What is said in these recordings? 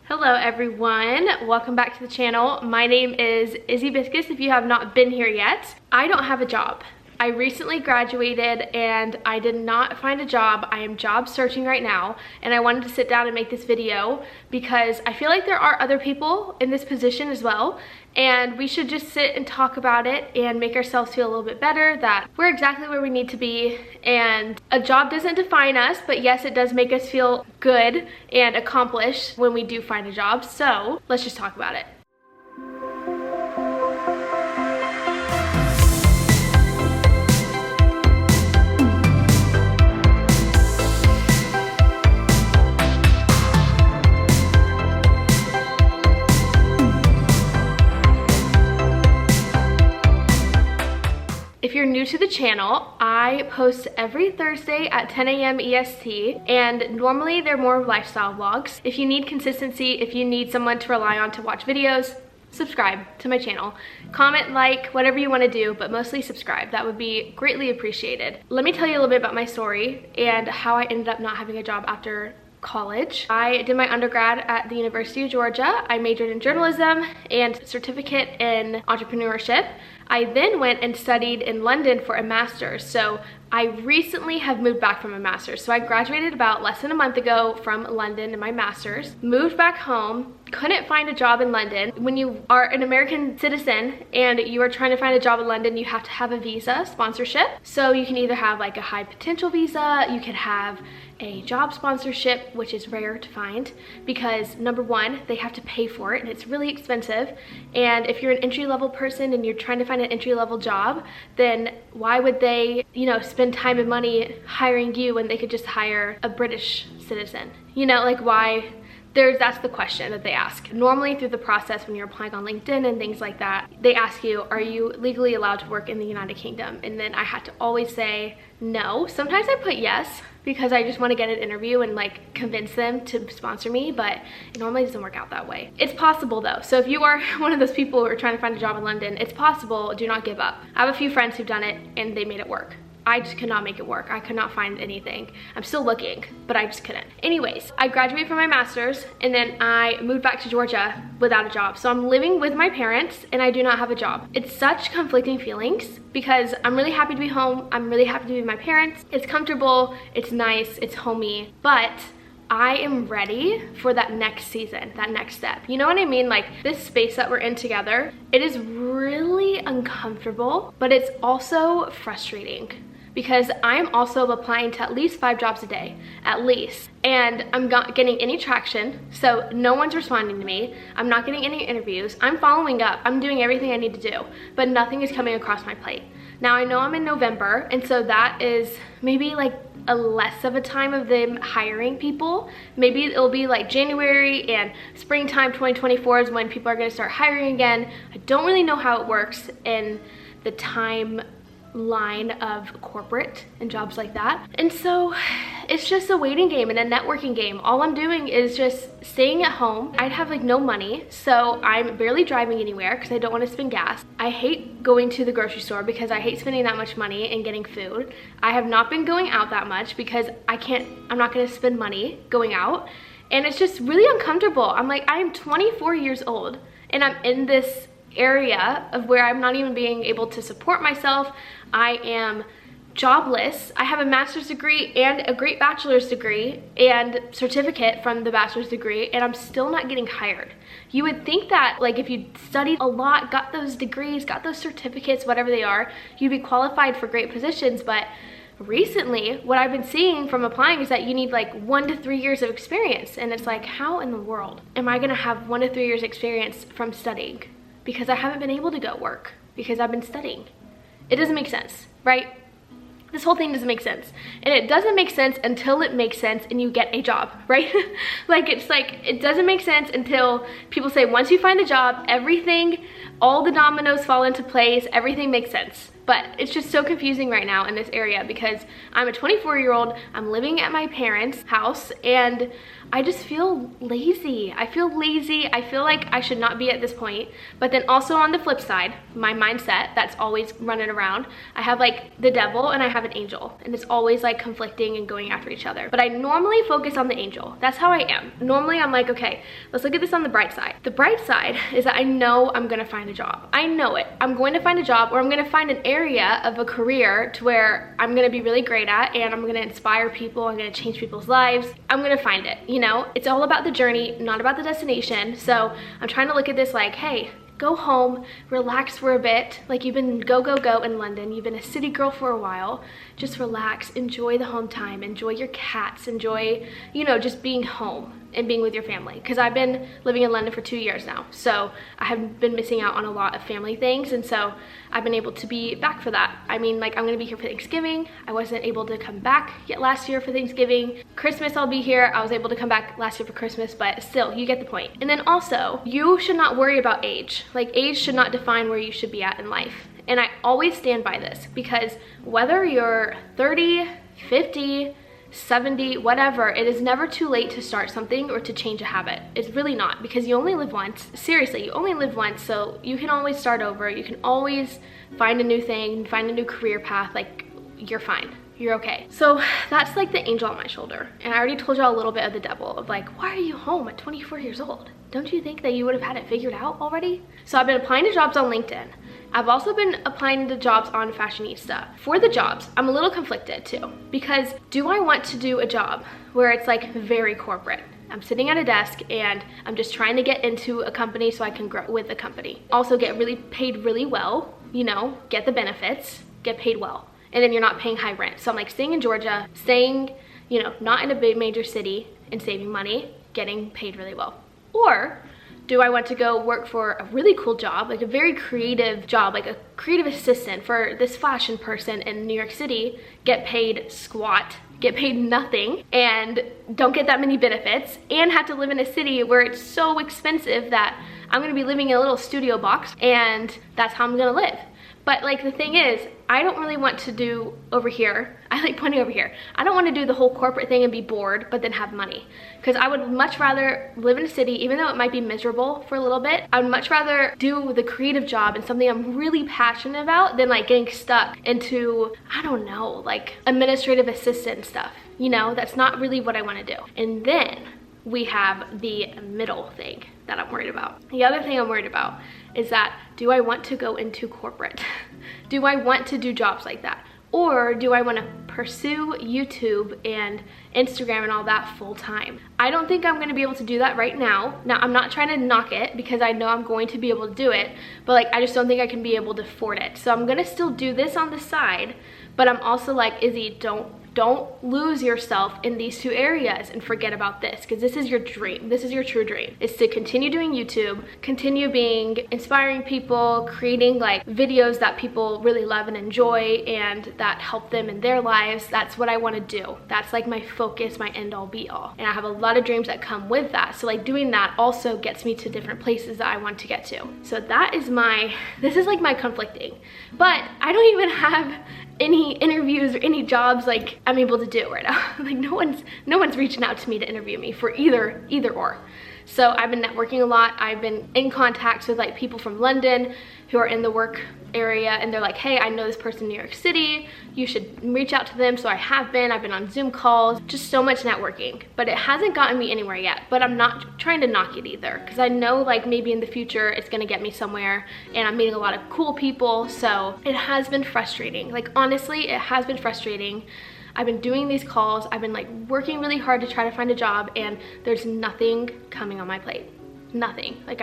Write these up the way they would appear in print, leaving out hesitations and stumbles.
Hello everyone, welcome back to the channel. My name is Izzy Biscus if you have not been here yet. I don't have a job. I recently graduated and I did not find a job. I am job searching right now and I wanted to sit down and make this video because I feel like there are other people in this position as well, and we should just sit and talk about it and make ourselves feel a little bit better that we're exactly where we need to be. And a job doesn't define us, but yes, it does make us feel good and accomplished when we do find a job. So let's just talk about it. If you're new to the channel, I post every Thursday at 10 a.m. EST, and normally they're more lifestyle vlogs. If you need consistency, if you need someone to rely on to watch videos, subscribe to my channel. Comment, like, whatever you want to do, but mostly subscribe. That would be greatly appreciated. Let me tell you a little bit about my story and how I ended up not having a job after college. I did my undergrad at the University of Georgia. I majored in journalism and certificate in entrepreneurship. I then went and studied in London for a master's. So I recently have moved back from a master's. So I graduated about less than a month ago from London in my master's, moved back home, couldn't find a job in London. When you are an American citizen and you are trying to find a job in London, you have to have a visa sponsorship. So you can either have like a high potential visa, you can have a job sponsorship, which is rare to find because number one, they have to pay for it and it's really expensive. And if you're an entry-level person and you're trying to find an entry-level job, then why would they, spend time and money hiring you when they could just hire a British citizen? Like why? That's the question that they ask. Normally through the process when you're applying on LinkedIn and things like that, they ask you, are you legally allowed to work in the United Kingdom? And then I had to always say no. Sometimes I put yes because I just want to get an interview and like convince them to sponsor me, but it normally doesn't work out that way. It's possible though. So if you are one of those people who are trying to find a job in London, it's possible. Do not give up. I have a few friends who've done it and they made it work. I just could not make it work. I could not find anything. I'm still looking, but I just couldn't. Anyways, I graduated from my master's and then I moved back to Georgia without a job. So I'm living with my parents and I do not have a job. It's such conflicting feelings because I'm really happy to be home. I'm really happy to be with my parents. It's comfortable, it's nice, it's homey, but I am ready for that next season, that next step. You know what I mean? Like this space that we're in together, it is really uncomfortable, but it's also frustrating because I'm also applying to at least 5 jobs a day, at least. And I'm not getting any traction, so no one's responding to me. I'm not getting any interviews. I'm following up. I'm doing everything I need to do, but nothing is coming across my plate. Now I know I'm in November, and so that is maybe like a less of a time of them hiring people. Maybe it'll be like January and springtime 2024 is when people are gonna start hiring again. I don't really know how it works in the timeline of corporate and jobs like that. And so it's just a waiting game and a networking game. All I'm doing is just staying at home. I'd have like no money, so I'm barely driving anywhere because I don't want to spend gas. I hate going to the grocery store because I hate spending that much money and getting food. I have not been going out that much because I'm not going to spend money going out. And it's just really uncomfortable. I'm like, I am 24 years old and I'm in this area of where I'm not even being able to support myself. I am jobless. I have a master's degree and a great bachelor's degree and certificate from the bachelor's degree, and I'm still not getting hired. You would think that like if you studied a lot, got those degrees, got those certificates, whatever they are, you'd be qualified for great positions. But recently what I've been seeing from applying is that you need like 1 to 3 years of experience, and it's like, how in the world am I gonna have 1 to 3 years experience from studying? Because I haven't been able to go work because I've been studying. It doesn't make sense, right? This whole thing doesn't make sense. And it doesn't make sense until it makes sense and you get a job, right? It doesn't make sense until people say, once you find a job, everything, all the dominoes fall into place, everything makes sense. But it's just so confusing right now in this area because I'm a 24-year-old, I'm living at my parents' house, and I just feel lazy. I feel lazy. I feel like I should not be at this point. But then also on the flip side, my mindset that's always running around, I have like the devil and I have an angel, and it's always like conflicting and going after each other. But I normally focus on the angel. That's how I am. Normally I'm like, okay, let's look at this on the bright side. The bright side is that I know I'm gonna find a job. I know it. I'm going to find a job, or I'm gonna find an area of a career to where I'm gonna be really great at, and I'm gonna inspire people, I'm gonna change people's lives. I'm gonna find it, you know? It's all about the journey, not about the destination. So I'm trying to look at this like, hey, go home, relax for a bit. Like, you've been go in London, you've been a city girl for a while. Just relax, enjoy the home time, enjoy your cats, enjoy, you know, just being home and being with your family. Because I've been living in London for 2 years now, so I have been missing out on a lot of family things, and so I've been able to be back for that. I mean, like, I'm gonna be here for Thanksgiving. I wasn't able to come back yet last year for Thanksgiving. Christmas I'll be here. I was able to come back last year for Christmas, but still, you get the point. And then also, you should not worry about age. Like, age should not define where you should be at in life. And I always stand by this, because whether you're 30, 50, 70, whatever, it is never too late to start something or to change a habit. It's really not, because you only live once. Seriously, you only live once, so you can always start over. You can always find a new thing, find a new career path. Like, you're fine. You're okay. So that's like the angel on my shoulder. And I already told y'all a little bit of the devil of like, why are you home at 24 years old? Don't you think that you would have had it figured out already? So I've been applying to jobs on LinkedIn. I've also been applying to jobs on Fashionista. For the jobs, I'm a little conflicted too, because do I want to do a job where it's like very corporate? I'm sitting at a desk and I'm just trying to get into a company so I can grow with the company. Also get really paid really well, you know, get the benefits, get paid well. And then you're not paying high rent. So I'm like staying in Georgia, staying, you know, not in a big major city and saving money, getting paid really well. Or do I want to go work for a really cool job, like a very creative job, like a creative assistant for this fashion person in New York City, get paid squat, get paid nothing, and don't get that many benefits, and have to live in a city where it's so expensive that I'm gonna be living in a little studio box, and that's how I'm gonna live. But like the thing is, I don't really want to do over here. I like pointing over here. I don't want to do the whole corporate thing and be bored, but then have money. Because I would much rather live in a city, even though it might be miserable for a little bit. I would much rather do the creative job and something I'm really passionate about than like getting stuck into, I don't know, like administrative assistant stuff. You know, that's not really what I want to do. And then we have the middle thing that I'm worried about. The other thing I'm worried about is that, do I want to go into corporate? Do I want to do jobs like that? Or do I want to pursue YouTube and Instagram and all that full time? I don't think I'm going to be able to do that right now. Now, I'm not trying to knock it because I know I'm going to be able to do it, but like, I just don't think I can be able to afford it. So I'm going to still do this on the side, but I'm also like, Izzy, don't lose yourself in these two areas and forget about this, because this is your dream. This is your true dream, is to continue doing YouTube, continue being inspiring people, creating like videos that people really love and enjoy and that help them in their lives. That's what I want to do. That's like my focus, my end all be all. And I have a lot of dreams that come with that. So like doing that also gets me to different places that I want to get to. So that is this is like my conflicting. But I don't even have any interviews or any jobs like I'm able to do right now. Like no one's reaching out to me to interview me for either or. So I've been networking a lot. I've been in contact with like people from London who are in the work area, and they're like, hey, I know this person in New York City, you should reach out to them. So I've been on Zoom calls, just so much networking, but it hasn't gotten me anywhere yet. But I'm not trying to knock it either, because I know like maybe in the future it's gonna get me somewhere, and I'm meeting a lot of cool people. So it has been frustrating. Like honestly, it has been frustrating. I've been doing these calls, I've been like working really hard to try to find a job, and there's nothing coming on my plate. Nothing. Like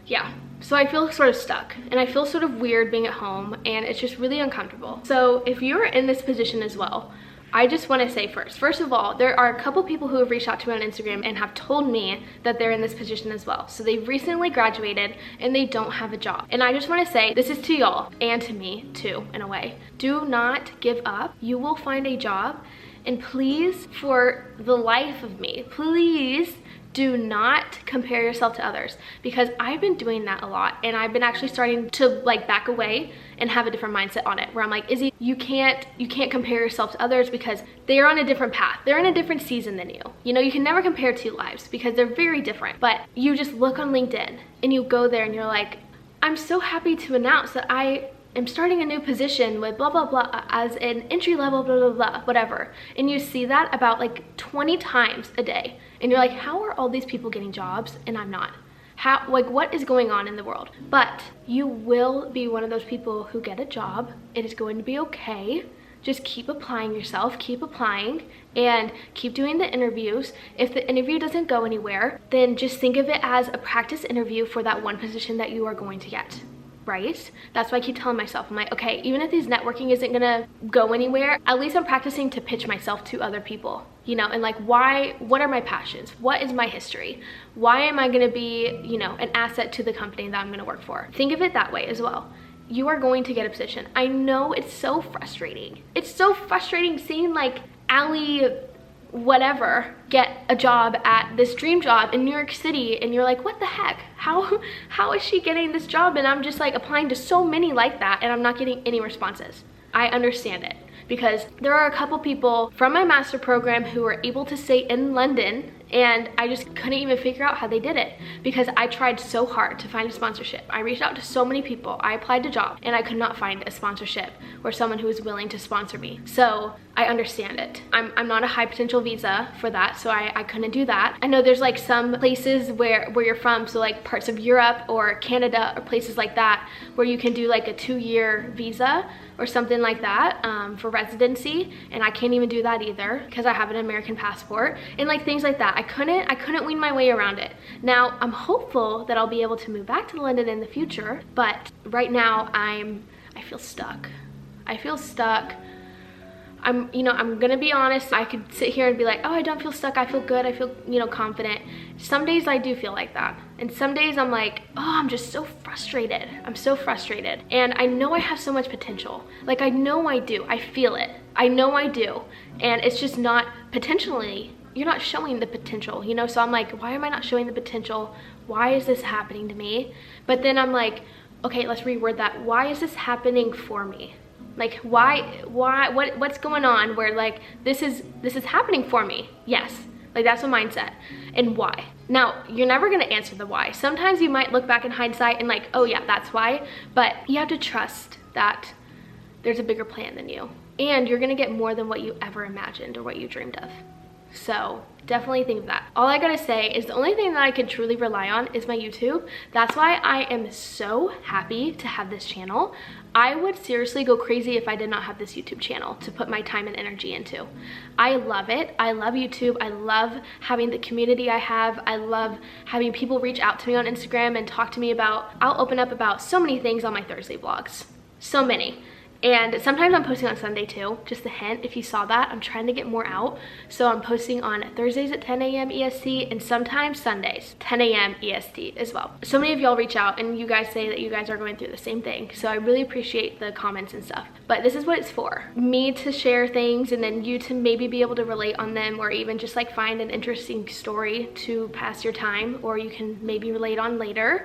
yeah. So I feel sort of stuck, and I feel sort of weird being at home, and it's just really uncomfortable. So if you're in this position as well, I just want to say first of all, there are a couple people who have reached out to me on Instagram and have told me that they're in this position as well. So they've recently graduated and they don't have a job. And I just want to say, this is to y'all and to me too, in a way. Do not give up. You will find a job. And please, for the life of me, please Do not compare yourself to others, because I've been doing that a lot, and I've been actually starting to like back away and have a different mindset on it, where I'm like, Izzy, you can't compare yourself to others because they're on a different path. They're in a different season than you. You know, you can never compare two lives because they're very different. But you just look on LinkedIn and you go there and you're like, I'm so happy to announce that I am starting a new position with blah, blah, blah as an entry level, blah, blah, blah, whatever. And you see that about like 20 times a day. And you're like, how are all these people getting jobs and I'm not? How, like, what is going on in the world? But you will be one of those people who get a job. It is going to be okay. Just keep applying yourself, keep applying, and keep doing the interviews. If the interview doesn't go anywhere, then just think of it as a practice interview for that one position that you are going to get. Right? That's why I keep telling myself, I'm like, okay, even if this networking isn't gonna go anywhere, at least I'm practicing to pitch myself to other people, you know, and like, what are my passions? What is my history? Why am I gonna be, you know, an asset to the company that I'm gonna work for? Think of it that way as well. You are going to get a position. I know it's so frustrating. It's so frustrating seeing like Allie whatever get a job at this dream job in New York City, and you're like, what the heck, how is she getting this job? And I'm just like applying to so many like that, and I'm not getting any responses. I understand it, because there are a couple people from my master program who were able to stay in London, and I just couldn't even figure out how they did it, because I tried so hard to find a sponsorship. I reached out to so many people. I applied to jobs and I could not find a sponsorship or someone who was willing to sponsor me. So I understand it. I'm not a high potential visa for that, so I couldn't do that. I know there's like some places where you're from, so like parts of Europe or Canada or places like that, where you can do like a 2-year visa or something like that for residency, and I can't even do that either because I have an American passport, and like things like that. I couldn't wean my way around it. Now I'm hopeful that I'll be able to move back to London in the future, but right now I feel stuck. I feel stuck. I'm gonna be honest, I could sit here and be like, oh, I don't feel stuck, I feel good, I feel, you know, confident. Some days I do feel like that. And some days I'm like, oh, I'm just so frustrated. I'm so frustrated. And I know I have so much potential. Like, I know I do, I feel it. I know I do. And it's just not potentially, you're not showing the potential, you know? So I'm like, why am I not showing the potential? Why is this happening to me? But then I'm like, okay, let's reword that. Why is this happening for me? Like, what's going on where like this is happening for me? Yes, like that's a mindset. And why? Now, you're never gonna answer the why. Sometimes you might look back in hindsight and like, oh yeah, that's why, but you have to trust that there's a bigger plan than you, and you're gonna get more than what you ever imagined or what you dreamed of. So definitely think of that. All I gotta say is the only thing that I can truly rely on is my YouTube. That's why I am so happy to have this channel. I would seriously go crazy if I did not have this YouTube channel to put my time and energy into. I love it. I love YouTube. I love having the community I have. I love having people reach out to me on Instagram and talk to me about, I'll open up about so many things on my Thursday vlogs. So many. And sometimes I'm posting on Sunday too, just a hint if you saw that. I'm trying to get more out. So I'm posting on Thursdays at 10 a.m. EST and sometimes Sundays, 10 a.m. EST as well. So many of y'all reach out and you guys say that you guys are going through the same thing. So I really appreciate the comments and stuff. But this is what it's for. Me to share things and then you to maybe be able to relate on them, or even just like find an interesting story to pass your time, or you can maybe relate on later.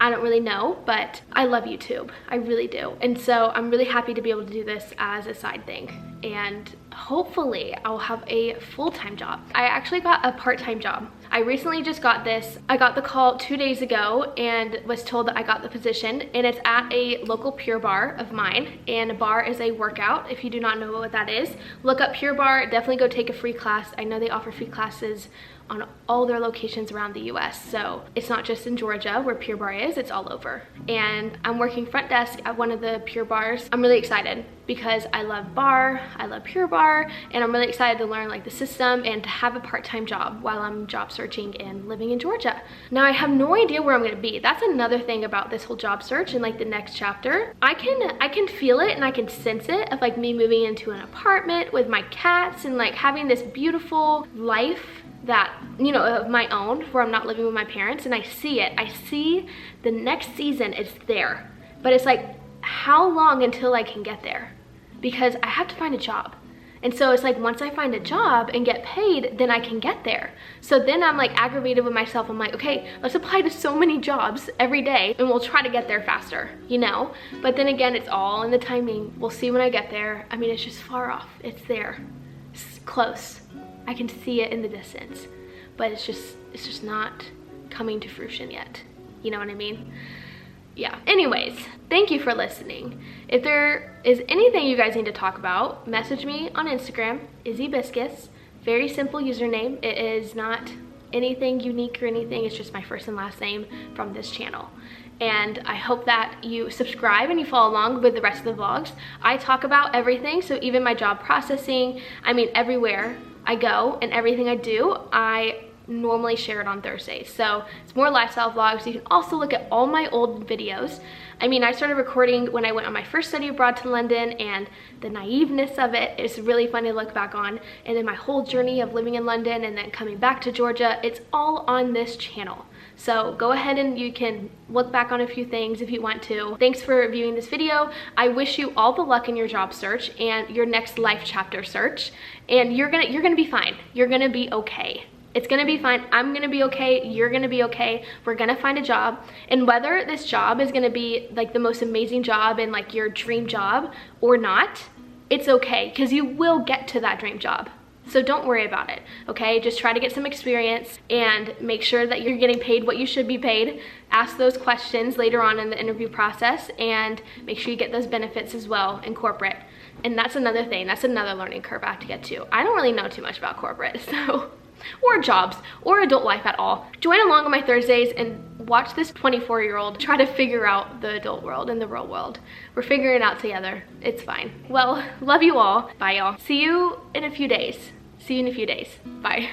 I don't really know, but I love YouTube. I really do. And so I'm really happy to be able to do this as a side thing. And hopefully I'll have a full-time job. I actually got a part-time job. I recently just got this. I got the call 2 days ago and was told that I got the position, and it's at a local Pure Barre of mine. And a bar is a workout. If you do not know what that is, look up Pure Barre. Definitely go take a free class. I know they offer free classes on all their locations around the US. So it's not just in Georgia where Pure Barre is, it's all over. And I'm working front desk at one of the Pure Barres. I'm really excited because I love bar, I love Pure Barre, and I'm really excited to learn like the system and to have a part-time job while I'm job searching and living in Georgia. Now I have no idea where I'm gonna be. That's another thing about this whole job search and like the next chapter. I can feel it and I can sense it of like me moving into an apartment with my cats and like having this beautiful life that, you know, of my own, where I'm not living with my parents, and I see it. I see the next season, it's there. But it's like, how long until I can get there? Because I have to find a job. And so it's like, once I find a job and get paid, then I can get there. So then I'm like aggravated with myself. I'm like, okay, let's apply to so many jobs every day and we'll try to get there faster, you know? But then again, it's all in the timing. We'll see when I get there. I mean, it's just far off. It's there. It's close. I can see it in the distance, but it's just not coming to fruition yet. You know what I mean? Yeah. Anyways, thank you for listening. If there is anything you guys need to talk about, message me on Instagram, Izzy Biscuits. Very simple username. It is not anything unique or anything. It's just my first and last name from this channel. And I hope that you subscribe and you follow along with the rest of the vlogs. I talk about everything, so even my job processing, I mean, everywhere I go and everything I do, I normally share it on Thursdays. So it's more lifestyle vlogs. You can also look at all my old videos. I mean, I started recording when I went on my first study abroad to London, and the naiveness of it is really fun to look back on. And then my whole journey of living in London and then coming back to Georgia, it's all on this channel. So go ahead and you can look back on a few things if you want to. Thanks for viewing this video. I wish you all the luck in your job search and your next life chapter search. And you're gonna be fine. You're gonna be okay. It's gonna be fine. I'm gonna be okay. You're gonna be okay. We're gonna find a job. And whether this job is gonna be like the most amazing job and like your dream job or not, it's okay, because you will get to that dream job. So don't worry about it, okay? Just try to get some experience and make sure that you're getting paid what you should be paid. Ask those questions later on in the interview process, and make sure you get those benefits as well in corporate. And that's another thing. That's another learning curve I have to get to. I don't really know too much about corporate, so, or jobs, or adult life at all. Join along on my Thursdays and watch this 24-year-old try to figure out the adult world and the real world. We're figuring it out together. It's fine. Well, love you all. Bye, y'all. See you in a few days. Bye.